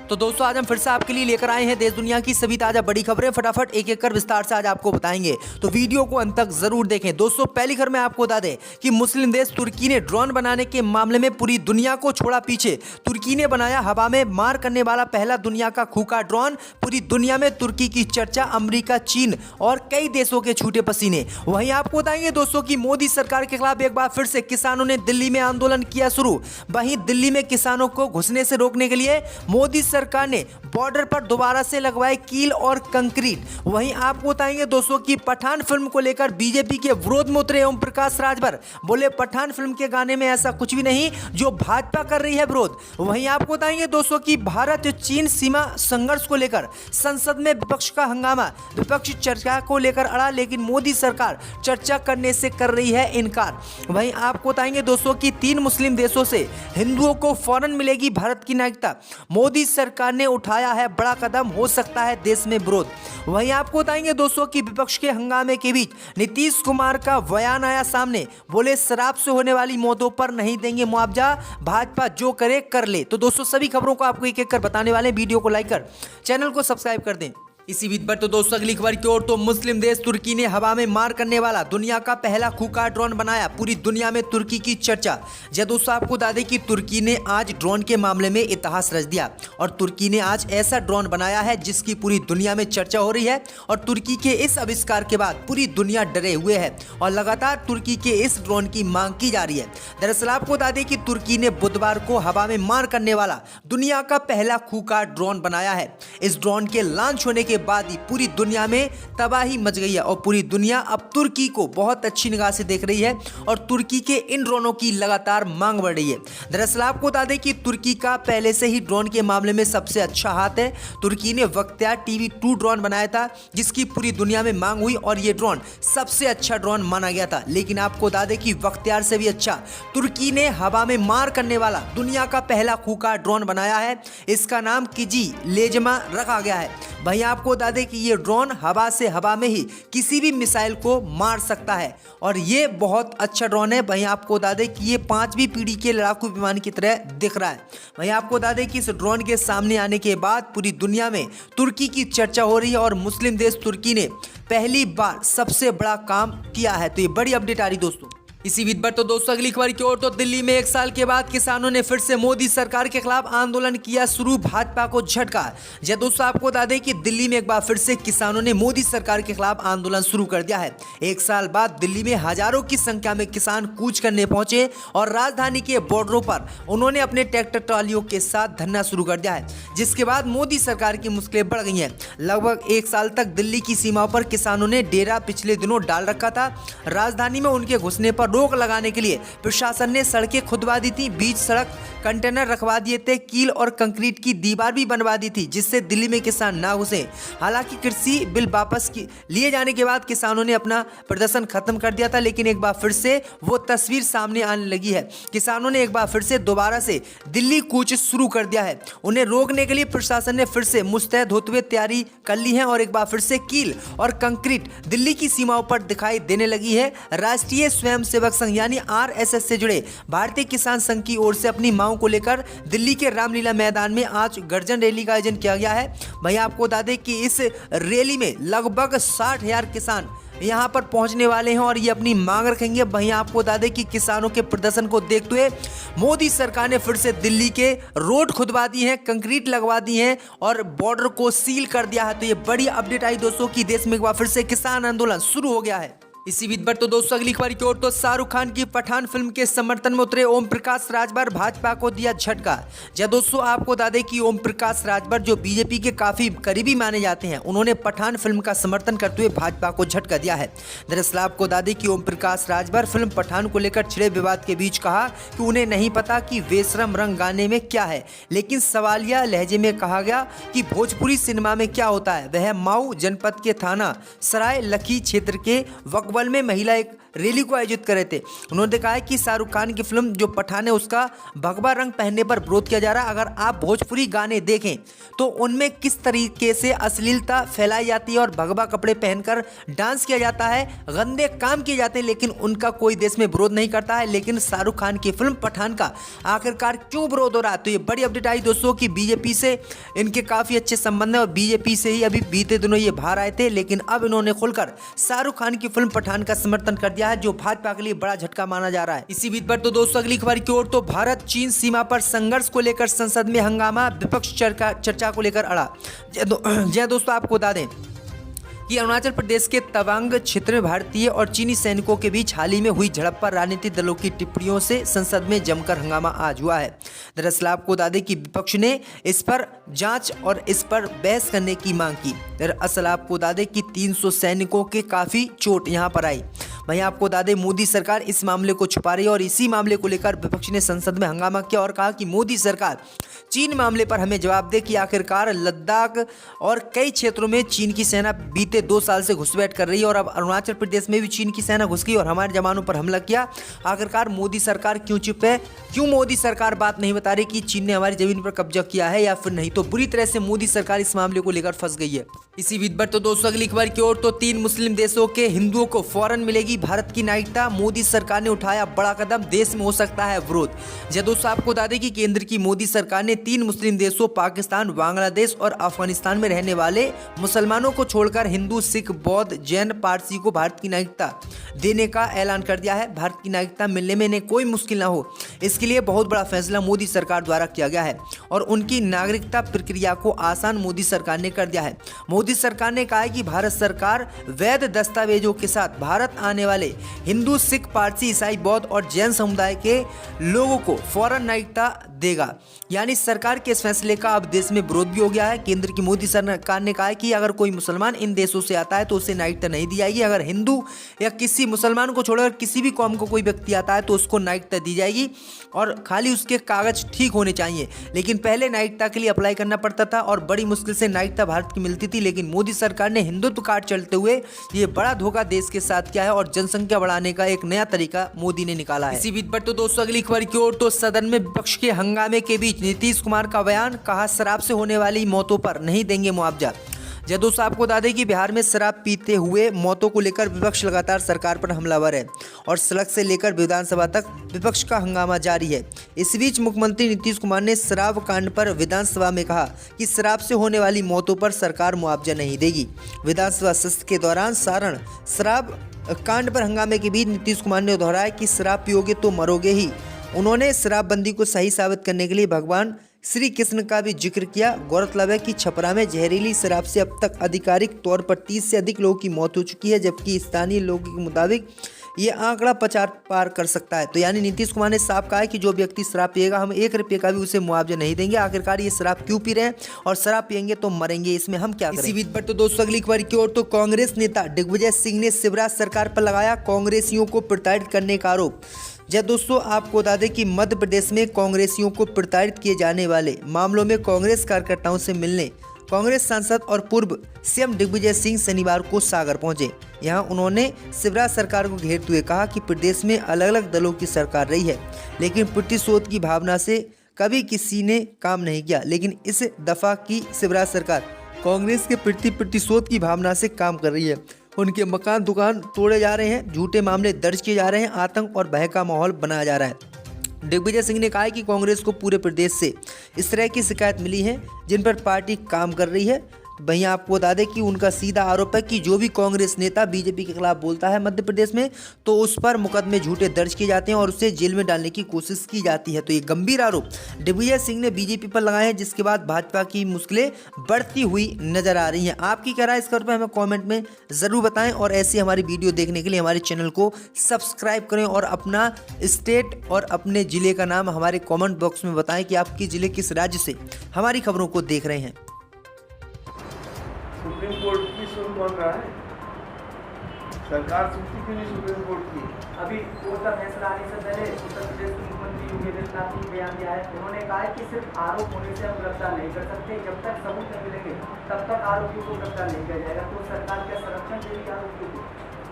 तो दोस्तों आज हम फिर से आपके लिए लेकर आए हैं देश दुनिया की सभी ताजा बड़ी खबरें। फटाफट एक एक कर विस्तार से आज आपको बताएंगे, तो वीडियो को अंत तक जरूर देखें। दोस्तों पहली खबर में आपको बता दें कि मुस्लिम देश तुर्की ने ड्रोन बनाने के मामले में पूरी दुनिया को छोड़ा पीछे। तुर्की ने बनाया हवा में मार करने वाला पहला दुनिया का खूंखार ड्रोन। पूरी दुनिया में तुर्की की चर्चा, अमेरिका, चीन और कई देशों के छूटे पसीने। वहीं आपको बताएंगे दोस्तों की मोदी सरकार के खिलाफ एक बार फिर से किसानों ने दिल्ली में आंदोलन किया शुरू। वहीं दिल्ली में किसानों को घुसने से रोकने के लिए मोदी सरकार ने बॉर्डर पर दोबारा से लगवाए कील और कंक्रीट। वहीं आपको बताएंगे दोस्तों की पठान फिल्म को लेकर बीजेपी के विरोध में उतरे ओम प्रकाश राजभर। बोले पठान फिल्म के गाने में ऐसा कुछ भी नहीं जो भाजपा कर रही है विरोध। वहीं आपको बताएंगे दोस्तों की भारत चीन सीमा संघर्ष को लेकर संसद में विपक्ष का हंगामा। विपक्ष चर्चा को लेकर अड़ा, लेकिन मोदी सरकार चर्चा करने से कर रही है इनकार। वहीं आपको बताएंगे दोस्तों की 3 मुस्लिम देशों से हिंदुओं को फौरन मिलेगी भारत की नागरिकता। मोदी सरकार ने उठाया है बड़ा कदम, हो सकता है देश में विरोध। वहीं आपको बताएंगे दोस्तों कि विपक्ष के हंगामे के बीच नीतीश कुमार का बयान आया सामने। बोले शराब से होने वाली मौतों पर नहीं देंगे मुआवजा, भाजपा जो करे कर ले। तो दोस्तों सभी खबरों को आपको एक एक कर बताने वाले हैं। वीडियो को लाइक कर चैनल को सब्सक्राइब कर दें। इसी बीच पर तो दोस्तों अगली खबर की ओर, तो मुस्लिम देश तुर्की ने हवा में मार करने वाला दुनिया का पहला खूंखार ड्रोन बनाया। पूरी दुनिया में तुर्की की चर्चा। जी दोस्तों आपको बता दें कि तुर्की ने आज ड्रोन के मामले में इतिहास रच दिया और तुर्की ने आज ऐसा ड्रोन बनाया है जिसकी पूरी दुनिया में चर्चा हो रही है। और तुर्की के इस आविष्कार के बाद पूरी दुनिया डरे हुए है और लगातार तुर्की के इस ड्रोन की मांग की जा रही है। दरअसल आपको बता दें कि तुर्की ने बुधवार को हवा में मार करने वाला दुनिया का पहला खूंखार ड्रोन बनाया है। इस ड्रोन के लॉन्च होने के बाद ही पूरी दुनिया में तबाही मच गई है और पूरी दुनिया अब तुर्की को बहुत अच्छी निगाह से देख रही है और तुर्की के इन ड्रोनों की लगातार मांग बढ़ रही है। दरअसल आपको बता दें कि तुर्की का पहले से ही ड्रोन के मामले में सबसे अच्छा हाथ है। तुर्की ने वक्तियार TB2 ड्रोन बनाया था जिसकी पूरी दुनिया में मांग हुई और ये ड्रोन सबसे अच्छा ड्रोन माना गया था। लेकिन आपको बता दें कि वक्तियार से भी अच्छा तुर्की ने हवा में मार करने वाला दुनिया का पहला खूंखार ड्रोन बनाया है। इसका नाम किजी लेजमा रखा गया है। वहीं आपको बता दें कि ये ड्रोन हवा से हवा में ही किसी भी मिसाइल को मार सकता है और ये बहुत अच्छा ड्रोन है। वहीं आपको बता दें कि ये 5वीं पीढ़ी के लड़ाकू विमान की तरह दिख रहा है। वहीं आपको बता दें कि इस ड्रोन के सामने आने के बाद पूरी दुनिया में तुर्की की चर्चा हो रही है और मुस्लिम देश तुर्की ने पहली बार सबसे बड़ा काम किया है। तो ये बड़ी अपडेट आ रही दोस्तों। इसी बीच पर तो दोस्तों अगली खबर की ओर, तो दिल्ली में 1 साल के बाद किसानों ने फिर से मोदी सरकार के खिलाफ आंदोलन किया शुरू। भाजपा को झटका। जी दोस्तों आपको बता दें कि दिल्ली में एक बार फिर से किसानों ने मोदी सरकार के खिलाफ आंदोलन शुरू कर दिया है। 1 साल बाद दिल्ली में हजारों की संख्या में किसान कूच करने पहुंचे और राजधानी के बॉर्डरों पर उन्होंने अपने ट्रैक्टर ट्रॉलियों के साथ धरना शुरू कर दिया है, जिसके बाद मोदी सरकार की मुश्किलें बढ़ गई हैं। लगभग 1 साल तक दिल्ली की सीमाओं पर किसानों ने डेरा पिछले दिनों डाल रखा था। राजधानी में उनके घुसने पर रोक लगाने के लिए प्रशासन ने सड़कें खुदवा दी थी, बीच सड़क कंटेनर रखवा दिए थे, कील और कंक्रीट की दीवार भी बनवा दी थी जिससे दिल्ली में किसान ना घुसे। हालांकि कृषि बिल वापस लिए जाने के बाद किसानों ने अपना प्रदर्शन खत्म कर दिया था, लेकिन एक बार फिर से वो तस्वीर सामने आने लगी है। किसानों ने एक बार फिर से दोबारा से दिल्ली कूच शुरू कर दिया है। उन्हें रोकने के लिए प्रशासन ने फिर से मुस्तैद होते हुए तैयारी कर ली है और एक बार फिर से कील और कंक्रीट दिल्ली की सीमाओं पर दिखाई देने लगी है। राष्ट्रीय स्वयंसेवक संघ यानी RSS से जुड़े भारतीय किसान संघ की ओर से अपनी मांग को लेकर दिल्ली के रामलीला मैदान में आज गर्जन रैली का आयोजन किया गया है। वहीं आपको बता दें कि इस रैली में लगभग 60,000 किसान यहां पर पहुंचने वाले हैं और ये अपनी मांग रखेंगे। वहीं आपको बता दें कि किसानों के प्रदर्शन को देखते हुए मोदी सरकार ने फिर से दिल्ली के रोड खुदवा दी हैं, कंक्रीट लगवा दी हैं और बॉर्डर को सील कर दिया है। तो ये बड़ी अपडेट आई दोस्तों कि देश में एक बार फिर से किसान आंदोलन शुरू हो गया है। इसी बीच पर तो दोस्तों अगली खबर की ओर, तो शाहरुख खान की पठान फिल्म के समर्थन में उतरे ओम प्रकाश राजभर। भाजपा को दिया झटका। जब दोस्तों आपको बता दें कि ओम प्रकाश राजभर जो बीजेपी के काफी करीबी माने जाते हैं, उन्होंने पठान फिल्म का समर्थन करते हुए भाजपा को झटका दिया है। दरअसल आपको बता दें कि ओम प्रकाश राजभर फिल्म पठान को लेकर छिड़े विवाद के बीच कहा कि उन्हें नहीं पता कि बेशरम रंग गाने में क्या है, लेकिन सवालिया लहजे में कहा गया कि भोजपुरी सिनेमा में क्या होता है। वह माऊ जनपद के थाना सराय लखी क्षेत्र के वकवा मोबाइल में महिला एक रैली को आयोजित कर रहे थे। उन्होंने कहा है कि शाहरुख खान की फिल्म जो पठान है उसका भगवा रंग पहनने पर विरोध किया जा रहा है। अगर आप भोजपुरी गाने देखें तो उनमें किस तरीके से अश्लीलता फैलाई जाती है और भगवा कपड़े पहनकर डांस किया जाता है, गंदे काम किए जाते हैं, लेकिन उनका कोई देश में विरोध नहीं करता है। लेकिन शाहरुख खान की फिल्म पठान का आखिरकार क्यों विरोध हो रहा है? तो ये बड़ी अपडेट आई दोस्तों कि बीजेपी से इनके काफी अच्छे संबंध है और बीजेपी से ही अभी बीते दिनों ये बाहर आए थे, लेकिन अब इन्होंने खुलकर शाहरुख खान की फिल्म पठान का समर्थन कर दिया है, जो भाजपा के लिए बड़ा झटका माना जा रहा है। इसी बीच पर तो दोस्तों अगली खबर की ओर, तो भारत चीन सीमा पर संघर्ष को लेकर संसद में हंगामा, विपक्ष चर्चा को लेकर अड़ा। जय दोस्तों, आपको बता दें कि अरुणाचल प्रदेश के तवांग क्षेत्र में भारतीय और चीनी सैनिकों के बीच हाल ही में हुई झड़प पर राजनीतिक दलों की टिप्पणियों से संसद में जमकर हंगामा आज हुआ है। दरअसल आपको बता दें कि विपक्ष ने इस पर जांच और इस पर बहस करने की मांग की। दरअसल आपको बता दें कि 300 सैनिकों के काफी चोट यहां पर आई। वहीं आपको बता दें मोदी सरकार इस मामले को छुपा रही है और इसी मामले को लेकर विपक्ष ने संसद में हंगामा किया और कहा कि मोदी सरकार चीन मामले पर हमें जवाब दे कि आखिरकार लद्दाख और कई क्षेत्रों में चीन की सेना बीते 2 साल से घुसपैठ कर रही है और अब अरुणाचल प्रदेश में भी चीन की सेना घुस गई और हमारे जवानों पर हमला किया। आखिरकार मोदी सरकार क्यों चुप है? क्यों मोदी सरकार बात नहीं बता रही कि चीन ने हमारी जमीन पर कब्जा किया है या फिर नहीं? तो बुरी तरह से मोदी सरकार इस मामले को लेकर फंस गई है। इसी बीच पर तो दोस्तों अगली खबर की ओर, तो 3 मुस्लिम देशों के हिंदुओं को फौरन मिलेगी भारत की नागरिकता, मोदी सरकार ने उठाया बड़ा कदम, देश में हो सकता है विरोध। जय दोस्तों, आपको बता दें कि केंद्र की मोदी सरकार ने 3 मुस्लिम देशों पाकिस्तान, बांग्लादेश और अफगानिस्तान में रहने वाले मुसलमानों को छोड़कर हिंदू, सिख, बौद्ध, जैन, पारसी को भारत की नागरिकता देने का ऐलान कर दिया है। भारत की नागरिकता मिलने में इन्हें कोई मुश्किल ना हो, इसके लिए बहुत बड़ा फैसला मोदी सरकार द्वारा किया गया है और उनकी नागरिकता प्रक्रिया को आसान मोदी सरकार ने कर दिया है। मोदी सरकार ने कहा है कि भारत सरकार वैध दस्तावेजों के साथ भारत आने वाले हिंदू, सिख, पारसी, ईसाई, बौद्ध और जैन समुदाय के लोगों को फौरन नागरिकता देगा। यानी सरकार के इस फैसले का अब देश में विरोध भी हो गया है। केंद्र की मोदी सरकार ने कहा है कि अगर कोई मुसलमान इन देशों से आता है तो उसे नागरिकता नहीं दी जाएगी। अगर हिंदू या किसी मुसलमान को छोड़कर किसी भी कौम को कोई व्यक्ति आता है तो उसको नागरिकता दी जाएगी और खाली उसके कागज ठीक होने चाहिए। लेकिन पहले नागरिकता के लिए अप्लाई करना पड़ता था और बड़ी मुश्किल से नागरिकता भारत की मिलती थी, लेकिन मोदी सरकार ने हिंदुत्व कार्ड चलते हुए ये बड़ा धोखा देश के साथ किया है और जनसंख्या बढ़ाने का एक नया तरीका मोदी ने निकाला है। इसी बीच पर तो दोस्तों अगली खबर की ओर, तो सदन में विपक्ष के हंगामे के बीच नीतीश कुमार का बयान, कहा शराब से होने वाली मौतों पर नहीं देंगे मुआवजा। जय दोस्तों, आपको बता दें कि बिहार में शराब पीते हुए मौतों को लेकर विपक्ष लगातार सरकार पर हमलावर है और सड़क से लेकर विधानसभा तक विपक्ष का हंगामा जारी है। इस बीच मुख्यमंत्री नीतीश कुमार ने शराब कांड पर विधानसभा में कहा कि शराब से होने वाली मौतों पर सरकार मुआवजा नहीं देगी। विधानसभा सत्र के दौरान सारण शराब कांड पर हंगामे के बीच नीतीश कुमार ने दोहराया कि शराब पियोगे तो मरोगे ही। उन्होंने शराबबंदी को सही साबित करने के लिए भगवान श्री कृष्ण का भी जिक्र किया। गौरतलब है कि छपरा में जहरीली शराब से अब तक आधिकारिक तौर पर 30 से अधिक लोगों की मौत हो चुकी है, जबकि स्थानीय लोगों के मुताबिक ये आंकड़ा 50 पार कर सकता है। तो यानी नीतीश कुमार ने साफ कहा है कि जो व्यक्ति शराब पिएगा हम 1 रुपये का भी उसे मुआवजा नहीं देंगे। आखिरकार ये शराब क्यों पी रहे हैं और शराब पियेंगे तो मरेंगे, इसमें हम क्या करें। इसी बीच पर तो दोस्तों अगली खबर की ओर, तो कांग्रेस नेता दिग्विजय सिंह ने शिवराज सरकार पर लगाया कांग्रेसियों को प्रताड़ित करने का आरोप। जब दोस्तों आपको बता दें कि मध्य प्रदेश में कांग्रेसियों को प्रताड़ित किए जाने वाले मामलों में कांग्रेस कार्यकर्ताओं से मिलने कांग्रेस सांसद और पूर्व सीएम दिग्विजय सिंह शनिवार को सागर पहुंचे। यहां उन्होंने शिवराज सरकार को घेरते हुए कहा कि प्रदेश में अलग अलग दलों की सरकार रही है, लेकिन प्रतिशोध की भावना से कभी किसी ने काम नहीं किया। लेकिन इस दफा की शिवराज सरकार कांग्रेस के प्रतिशोध की भावना से काम कर रही है। उनके मकान दुकान तोड़े जा रहे हैं, झूठे मामले दर्ज किए जा रहे हैं, आतंक और भय का माहौल बनाया जा रहा है। दिग्विजय सिंह ने कहा है कि कांग्रेस को पूरे प्रदेश से इस तरह की शिकायत मिली है जिन पर पार्टी काम कर रही है। वहीं आपको बता दें कि उनका सीधा आरोप है कि जो भी कांग्रेस नेता बीजेपी के खिलाफ बोलता है मध्य प्रदेश में तो उस पर मुकदमे झूठे दर्ज किए जाते हैं और उसे जेल में डालने की कोशिश की जाती है। तो ये गंभीर आरोप दिग्विजय सिंह ने बीजेपी पर लगाए हैं, जिसके बाद भाजपा की मुश्किलें बढ़ती हुई नजर आ रही हैं। आपकी क्या राय इस खबर पर हमें कॉमेंट में ज़रूर बताएं और ऐसी हमारी वीडियो देखने के लिए हमारे चैनल को सब्सक्राइब करें और अपना स्टेट और अपने ज़िले का नाम हमारे कॉमेंट बॉक्स में बताएं कि आपकी ज़िले किस राज्य से हमारी खबरों को देख रहे हैं। सुप्रीम कोर्ट की सुन बन रहा है, सरकार सुनती क्यों नहीं सुप्रीम कोर्ट की? अभी कोर्ट का फैसला आने से पहले उत्तर प्रदेश के मुख्यमंत्री योगी आदित्यनाथ ने बयान दिया है। उन्होंने कहा है कि सिर्फ आरोप होने से हम गिरफ्तार नहीं कर सकते, जब तक सबूत नहीं मिलेंगे तब तक आरोपियों को गिरफ्तार नहीं किया जाएगा। तो सरकार क्या संरक्षण देगी आरोपियों को?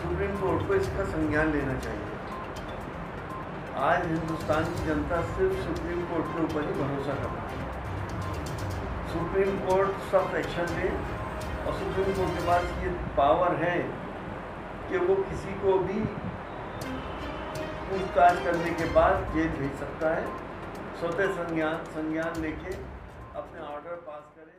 सुप्रीम कोर्ट को इसका संज्ञान लेना चाहिए। आज हिंदुस्तान की जनता सिर्फ सुप्रीम कोर्ट के ऊपर ही भरोसा कर रहा है। सुप्रीम कोर्ट सख्त एक्शन ले और सुप्रीम कोर्ट के पास ये पावर है कि वो किसी को भी पूछताछ करने के बाद जेल भेज सकता है। स्वतः संज्ञान लेके अपने ऑर्डर पास करे।